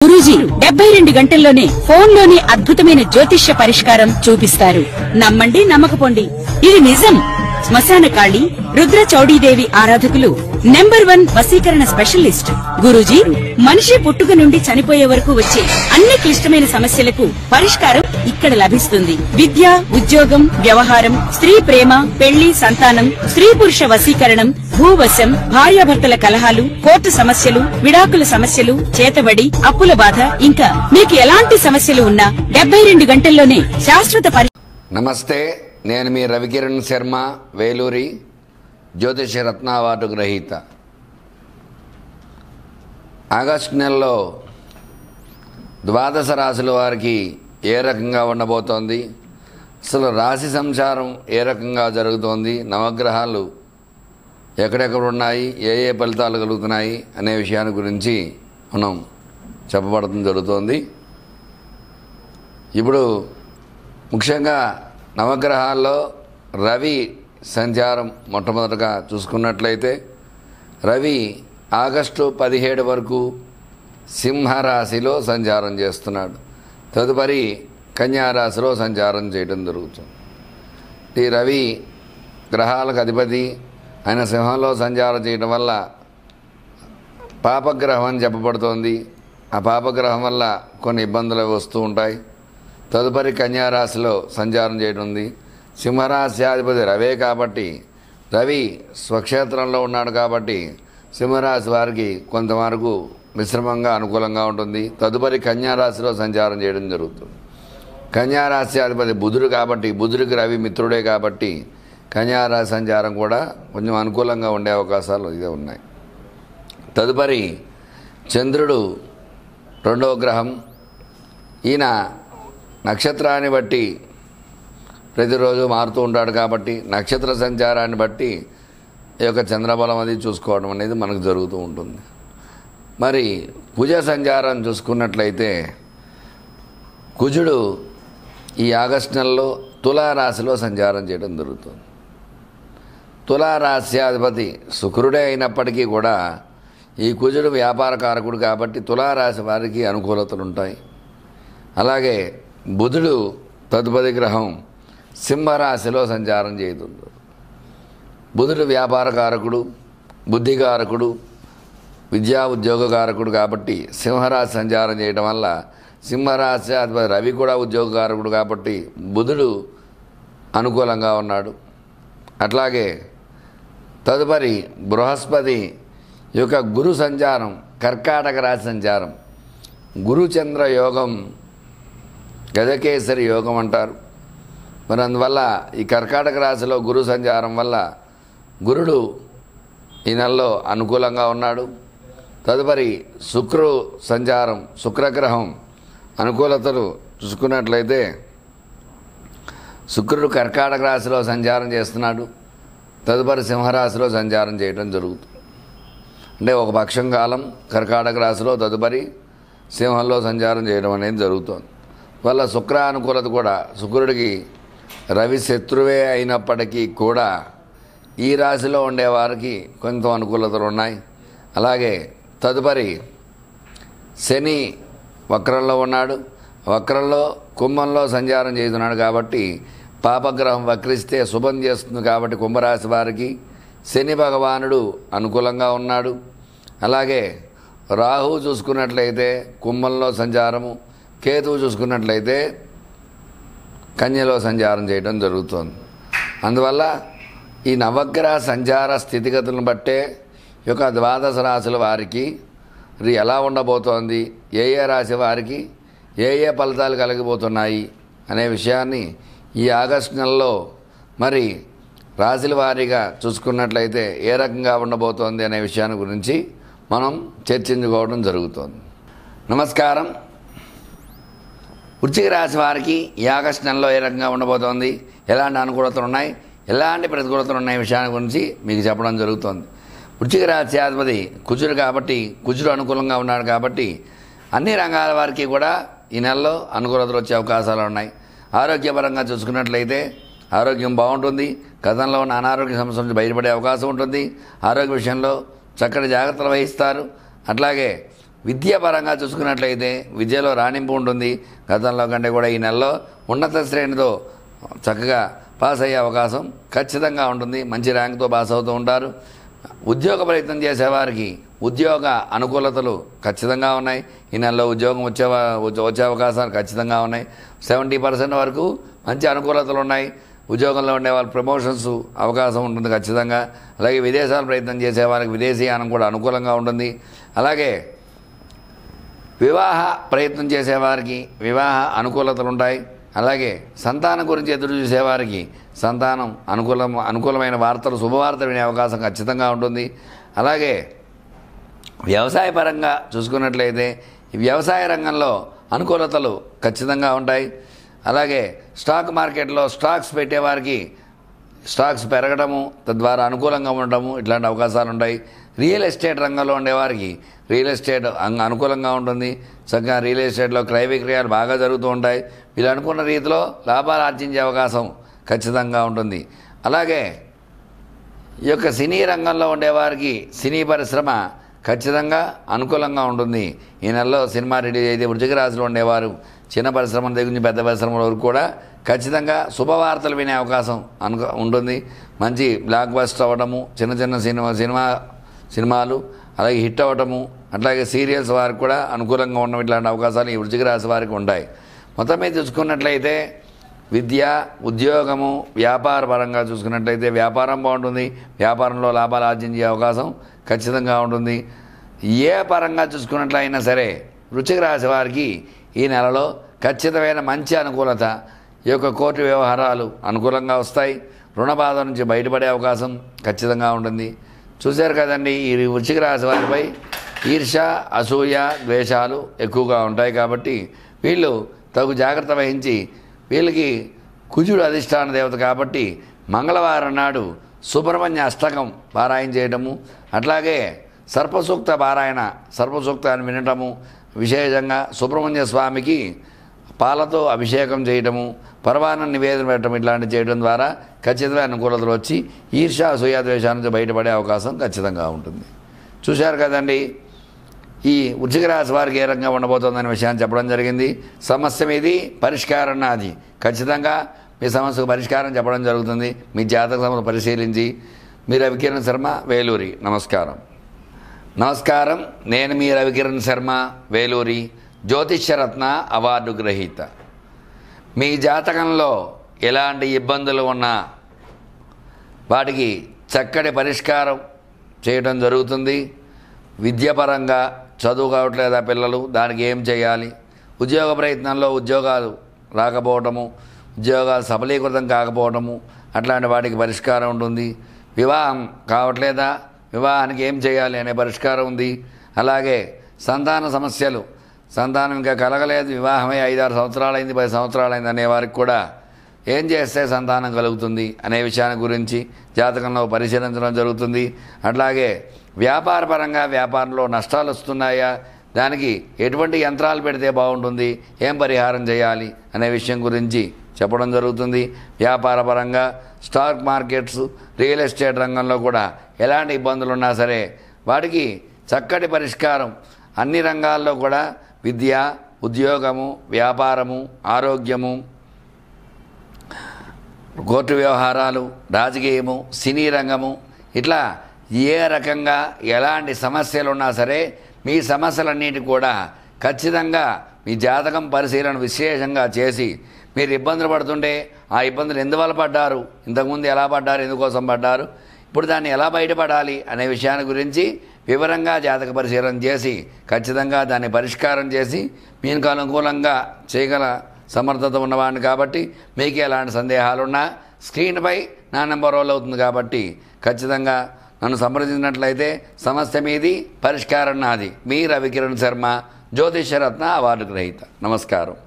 గురూజీ 72 గంటల్లోనే ఫోన్ లోని అద్భుతమైన జ్యోతిష్య పరిష్కారం చూపిస్తారు. నమ్మండి, నమ్మకపోండి, ఇది నిజం. శ్మశాన కాళి రుద్ర చౌడీదేవి ఆరాధకులు నంబర్ 1 వశీకరణ స్పెషలిస్ట్. గురూజీ మనిషి పుట్టుక నుండి చనిపోయే వరకు వచ్చే అన్ని క్లిష్టమైన సమస్యలకు పరిష్కారం ఇక్కడ లభిస్తుంది. విద్య, ఉద్యోగం, వ్యవహారం, స్త్రీ ప్రేమ, పెళ్లి, సంతానం, స్త్రీ పురుష వశీకరణం, భూవశం, భార్యాభర్తల కలహాలు, కోర్టు సమస్యలు, విడాకుల సమస్యలు, చేతబడి, అప్పుల బాధ, ఇంకా మీకు ఎలాంటి సమస్యలు ఉన్నా 72 గంటల్లోనే శాశ్వత నమస్తే, నేను మీ రవికిరణ్ శర్మ, వేలూరి, జ్యోతిష రత్న అవార్డు గ్రహీత. ఆగస్టు నెలలో ద్వాదశ రాశుల వారికి ఏ రకంగా ఉండబోతోంది, అసలు రాశి సంచారం ఏ రకంగా జరుగుతోంది, నవగ్రహాలు ఎక్కడెక్కడ ఉన్నాయి, ఏ ఏ ఫలితాలు కలుగుతున్నాయి అనే విషయాన్ని గురించి మనం చెప్పబడటం జరుగుతోంది. ఇప్పుడు ముఖ్యంగా నవగ్రహాల్లో రవి సంచారం మొట్టమొదటగా చూసుకున్నట్లయితే రవి ఆగస్టు 17 వరకు సింహరాశిలో సంచారం చేస్తున్నాడు. తదుపరి కన్యారాశిలో సంచారం చేయడం జరుగుతుంది. ఈ రవి గ్రహాలకు అధిపతి ఆయన సింహంలో సంచారం చేయడం వల్ల పాపగ్రహం అని చెప్పబడుతోంది. ఆ పాపగ్రహం వల్ల కొన్ని ఇబ్బందులు వస్తూ ఉంటాయి. తదుపరి కన్యారాశిలో సంచారం చేయడం ఉంది. సింహరాశి అధిపతి రవే కాబట్టి రవి స్వక్షేత్రంలో ఉన్నాడు కాబట్టి సింహరాశి వారికి కొంతవరకు మిశ్రమంగా అనుకూలంగా ఉంటుంది. తదుపరి కన్యారాశిలో సంచారం చేయడం జరుగుతుంది. కన్యారాశి అధిపతి బుధుడు కాబట్టి బుధుడికి రవి మిత్రుడే కాబట్టి కన్యారాశి సంచారం కూడా కొంచెం అనుకూలంగా ఉండే అవకాశాలు ఇదే ఉన్నాయి. తదుపరి చంద్రుడు 2వ గ్రహం. ఈయన నక్షత్రాన్ని బట్టి ప్రతిరోజు మారుతూ ఉంటాడు కాబట్టి నక్షత్ర సంచారాన్ని బట్టి ఈ యొక్క చంద్రబలం అది చూసుకోవడం అనేది మనకు జరుగుతూ ఉంటుంది. మరి కుజ సంచారం చూసుకున్నట్లయితే కుజుడు ఈ ఆగస్టు నెలలో తులారాశిలో సంచారం చేయడం జరుగుతుంది. తులారాశి అధిపతి శుక్రుడే అయినప్పటికీ కూడా ఈ కుజుడు వ్యాపార కారకుడు కాబట్టి తులారాశి వారికి అనుకూలతలు ఉంటాయి. అలాగే బుధుడు తదుపరి గ్రహం సింహరాశిలో సంచారం చేస్తుంది. బుధుడు వ్యాపార కారకుడు, బుద్ధికారకుడు, విద్యా ఉద్యోగ కారకుడు కాబట్టి సింహరాశి సంచారం చేయడం వల్ల సింహరాశి అధిపతి రవి కూడా ఉద్యోగకారకుడు కాబట్టి బుధుడు అనుకూలంగా ఉన్నాడు. అట్లాగే తదుపరి బృహస్పతి యొక్క గురు సంచారం కర్కాటక రాశి సంచారం. గురుచంద్ర యోగం గజకేసరి యోగం అంటారు. మరి అందువల్ల ఈ కర్కాటక రాశిలో గురు సంచారం వల్ల గురుడు ఈ నెలలో అనుకూలంగా ఉన్నాడు. తదుపరి శుక్రు సంచారం, శుక్రగ్రహం అనుకూలతలు చూసుకున్నట్లయితే శుక్రుడు కర్కాటక రాశిలో సంచారం చేస్తున్నాడు. తదుపరి సింహరాశిలో సంచారం చేయడం జరుగుతుంది. అంటే ఒక పక్షం కాలం కర్కాటక రాశిలో తదుపరి సింహంలో సంచారం చేయడం అనేది జరుగుతుంది. వల్ల శుక్ర అనుకూలత కూడా శుక్రుడికి రవి శత్రువే అయినప్పటికీ కూడా ఈ రాశిలో ఉండేవారికి కొంత అనుకూలతలు ఉన్నాయి. అలాగే తదుపరి శని వక్రంలో ఉన్నాడు. వక్రంలో కుంభంలో సంచారం చేస్తున్నాడు కాబట్టి పాపగ్రహం వక్రిస్తే శుభం చేస్తుంది కాబట్టి కుంభరాశి వారికి శని భగవానుడు అనుకూలంగా ఉన్నాడు. అలాగే రాహు చూసుకున్నట్లయితే కుంభంలో సంచారము, కేతువు చూసుకున్నట్లయితే కన్యలో సంచారం చేయడం జరుగుతుంది. అందువల్ల ఈ నవగ్రహ సంచార స్థితిగతులను బట్టే ఈ యొక్క ద్వాదశ రాశుల వారికి ఎలా ఉండబోతోంది, ఏ ఏ రాశి వారికి ఏ ఏ ఫలితాలు కలిగిపోతున్నాయి అనే విషయాన్ని ఈ ఆగస్టు నెలలో మరి రాశుల వారీగా చూసుకున్నట్లయితే ఏ రకంగా ఉండబోతోంది అనే విషయాన్ని గురించి మనం చర్చించుకోవడం జరుగుతోంది. నమస్కారం. వృశ్చిక రాశి వారికి ఈ ఆగస్టు నెలలో ఏ రకంగా ఉండబోతోంది, ఎలాంటి అనుకూలతలు ఉన్నాయి, ఎలాంటి ప్రతికూలతలు ఉన్నాయి విషయాన్ని గురించి మీకు చెప్పడం జరుగుతోంది. వృశ్చిక రాశి అధిపతి కుజుడు కాబట్టి కుజుడు అనుకూలంగా ఉన్నాడు కాబట్టి అన్ని రంగాల వారికి కూడా ఈ నెలలో అనుకూలతలు వచ్చే అవకాశాలు ఉన్నాయి. ఆరోగ్యపరంగా చూసుకున్నట్లయితే ఆరోగ్యం బాగుంటుంది. గతంలో ఉన్న అనారోగ్య సమస్యల నుంచి బయటపడే అవకాశం ఉంటుంది. ఆరోగ్య విషయంలో చక్కటి జాగ్రత్తలు వహిస్తారు. అట్లాగే విద్యాపరంగా చూసుకున్నట్లయితే విద్యలో రాణింపు ఉంటుంది. గతంలో కంటే కూడా ఈ నెలలో ఉన్నత శ్రేణితో చక్కగా పాస్ అయ్యే అవకాశం ఖచ్చితంగా ఉంటుంది. మంచి ర్యాంక్తో పాస్ అవుతూ ఉంటారు. ఉద్యోగ ప్రయత్నం చేసేవారికి ఉద్యోగ అనుకూలతలు ఖచ్చితంగా ఉన్నాయి. ఈ నెలలో ఉద్యోగం వచ్చే అవకాశాలు ఖచ్చితంగా ఉన్నాయి. 70% వరకు మంచి అనుకూలతలు ఉన్నాయి. ఉద్యోగంలో ఉండే వాళ్ళ ప్రమోషన్స్ అవకాశం ఉంటుంది ఖచ్చితంగా. అలాగే విదేశాలు ప్రయత్నం చేసే వారికి విదేశీయానం కూడా అనుకూలంగా ఉంటుంది. అలాగే వివాహ ప్రయత్నం చేసేవారికి వివాహ అనుకూలతలు ఉంటాయి. అలాగే సంతానం గురించి ఎదురు చూసేవారికి సంతానం అనుకూలమైన వార్తలు శుభవార్తలు వినే అవకాశం ఖచ్చితంగా ఉంటుంది. అలాగే వ్యవసాయ పరంగా చూసుకున్నట్లయితే వ్యవసాయ రంగంలో అనుకూలతలు ఖచ్చితంగా ఉంటాయి. అలాగే స్టాక్ మార్కెట్లో స్టాక్స్ పెట్టేవారికి స్టాక్స్ పెరగడము, తద్వారా అనుకూలంగా ఉండటము ఇట్లాంటి అవకాశాలు ఉంటాయి. రియల్ ఎస్టేట్ రంగంలో ఉండేవారికి రియల్ ఎస్టేట్ అనుకూలంగా ఉంటుంది. చక్కగా రియల్ ఎస్టేట్లో క్రయ విక్రయాలు బాగా జరుగుతూ ఉంటాయి. వీళ్ళు అనుకున్న రీతిలో లాభాలు ఆర్జించే అవకాశం ఖచ్చితంగా ఉంటుంది. అలాగే ఈ యొక్క సినీ రంగంలో ఉండేవారికి సినీ పరిశ్రమ ఖచ్చితంగా అనుకూలంగా ఉంటుంది. ఈ నెలలో సినిమా రిలీజ్ అయితే వృశ్చిక రాశిలో ఉండేవారు చిన్న పరిశ్రమల దగ్గర నుంచి పెద్ద పరిశ్రమల వరకు కూడా ఖచ్చితంగా శుభవార్తలు వినే అవకాశం ఉంటుంది. మంచి బ్లాక్ బస్టర్ అవ్వడము, చిన్న చిన్న సినిమాలు అలాగే హిట్ అవ్వటము, అట్లాగే సీరియల్స్ వారికి కూడా అనుకూలంగా ఉండడం ఇట్లాంటి అవకాశాలు ఈ వృశ్చిక రాశి వారికి ఉంటాయి. మొత్తం మీద చూసుకున్నట్లయితే విద్య, ఉద్యోగము, వ్యాపార పరంగా చూసుకున్నట్లయితే వ్యాపారం బాగుంటుంది. వ్యాపారంలో లాభాలు ఆర్జించే అవకాశం ఖచ్చితంగా ఉంటుంది. ఏ పరంగా చూసుకున్నట్లయినా సరే వృశ్చిక రాశి వారికి ఈ నెలలో ఖచ్చితమైన మంచి అనుకూలత, ఈ యొక్క కోర్టు వ్యవహారాలు అనుకూలంగా వస్తాయి. రుణ బాధ నుంచి బయటపడే అవకాశం ఖచ్చితంగా ఉంటుంది. చూశారు కదండి, ఈ వృశ్చిక రాశి వారిపై ఈర్ష, అసూయ, ద్వేషాలు ఎక్కువగా ఉంటాయి. కాబట్టి వీళ్ళు తగు జాగ్రత్త వహించి, వీళ్ళకి కుజుడు అధిష్టాన దేవత కాబట్టి మంగళవారం నాడు సుబ్రహ్మణ్య అష్టకం పారాయణ చేయటము, అట్లాగే సర్పసూక్త పారాయణ, సర్పసూక్తాన్ని వినటము, విశేషంగా సుబ్రహ్మణ్య స్వామికి పాలతో అభిషేకం చేయటము, పరమాన్నం నివేదన పెట్టడం ఇట్లాంటివి చేయడం ద్వారా ఖచ్చితమైన అనుకూలతలు వచ్చి ఈర్ష్య, అసూయ, ద్వేషాల నుంచి బయటపడే అవకాశం ఖచ్చితంగా ఉంటుంది. చూశారు కదండి, ఈ వృశ్చిక రాశి వారికి ఏ రకంగా ఉండబోతుందనే విషయాన్ని చెప్పడం జరిగింది. సమస్య మీది, పరిష్కారం నాది. ఖచ్చితంగా మీ సమస్యకు పరిష్కారం చెప్పడం జరుగుతుంది. మీ జాతక సమస్యను పరిశీలించి. మీరు రవికిరణ్ శర్మ, వేలూరి. నమస్కారం. నేను మీ రవికిరణ్ శర్మ, వేలూరి, జ్యోతిష్యరత్న అవార్డు గ్రహీత. మీ జాతకంలో ఎలాంటి ఇబ్బందులు ఉన్నా వాటికి చక్కటి పరిష్కారం చేయడం జరుగుతుంది. విద్యాపరంగా చదువు కావట్లేదా పిల్లలు, దానికి ఏం చేయాలి, ఉద్యోగ ప్రయత్నంలో ఉద్యోగాలు రాకపోవటము, ఉద్యోగాలు సఫలీకృతం కాకపోవటము, అట్లాంటి వాటికి పరిష్కారం ఉంటుంది. వివాహం కావట్లేదా, వివాహానికి ఏం చేయాలి అనే పరిష్కారం ఉంది. అలాగే సంతాన సమస్యలు, సంతానం ఇంకా కలగలేదు, వివాహమై 5-6 సంవత్సరాలైంది, 10 సంవత్సరాలైంది అనేవారికి కూడా ఏం చేస్తే సంతానం కలుగుతుంది అనే విషయాన్ని గురించి జాతకంలో పరిశీలించడం జరుగుతుంది. అట్లాగే వ్యాపారపరంగా వ్యాపారంలో నష్టాలు వస్తున్నాయా, దానికి ఎటువంటి యంత్రాలు పెడితే బాగుంటుంది, ఏం పరిహారం చేయాలి అనే విషయం గురించి చెప్పడం జరుగుతుంది. వ్యాపారపరంగా స్టాక్ మార్కెట్స్, రియల్ ఎస్టేట్ రంగంలో కూడా ఎలాంటి ఇబ్బందులు ఉన్నా సరే వాటికి చక్కటి పరిష్కారం అన్ని రంగాల్లో కూడా విద్య, ఉద్యోగము, వ్యాపారము, ఆరోగ్యము, కోర్టు వ్యవహారాలు, రాజకీయము, సినీ రంగము, ఇట్లా ఏ రకంగా ఎలాంటి సమస్యలు ఉన్నా సరే మీ సమస్యలన్నిటి కూడా ఖచ్చితంగా మీ జాతకం పరిశీలన విశేషంగా చేసి, మీరు ఇబ్బందులు పడుతుంటే ఆ ఇబ్బందులు ఎందువల్ల పడ్డారు, ఇంతకుముందు ఎలా పడ్డారు, ఎందుకోసం పడ్డారు, ఇప్పుడు దాన్ని ఎలా బయటపడాలి అనే విషయాన్ని గురించి వివరంగా జాతక పరిశీలన చేసి ఖచ్చితంగా దాన్ని పరిష్కారం చేసి మీకు అనుకూలంగా చేయగల సమర్థత ఉన్నవాడిని. కాబట్టి మీకు ఎలాంటి సందేహాలున్నా స్క్రీన్పై నా నెంబర్ రోల్ అవుతుంది. కాబట్టి ఖచ్చితంగా నన్ను సంప్రదించినట్లయితే సమస్య మీది, పరిష్కారం నాది. మీ రవికిరణ్ శర్మ, జ్యోతిష్యరత్న అవార్డు గ్రహీత. నమస్కారం.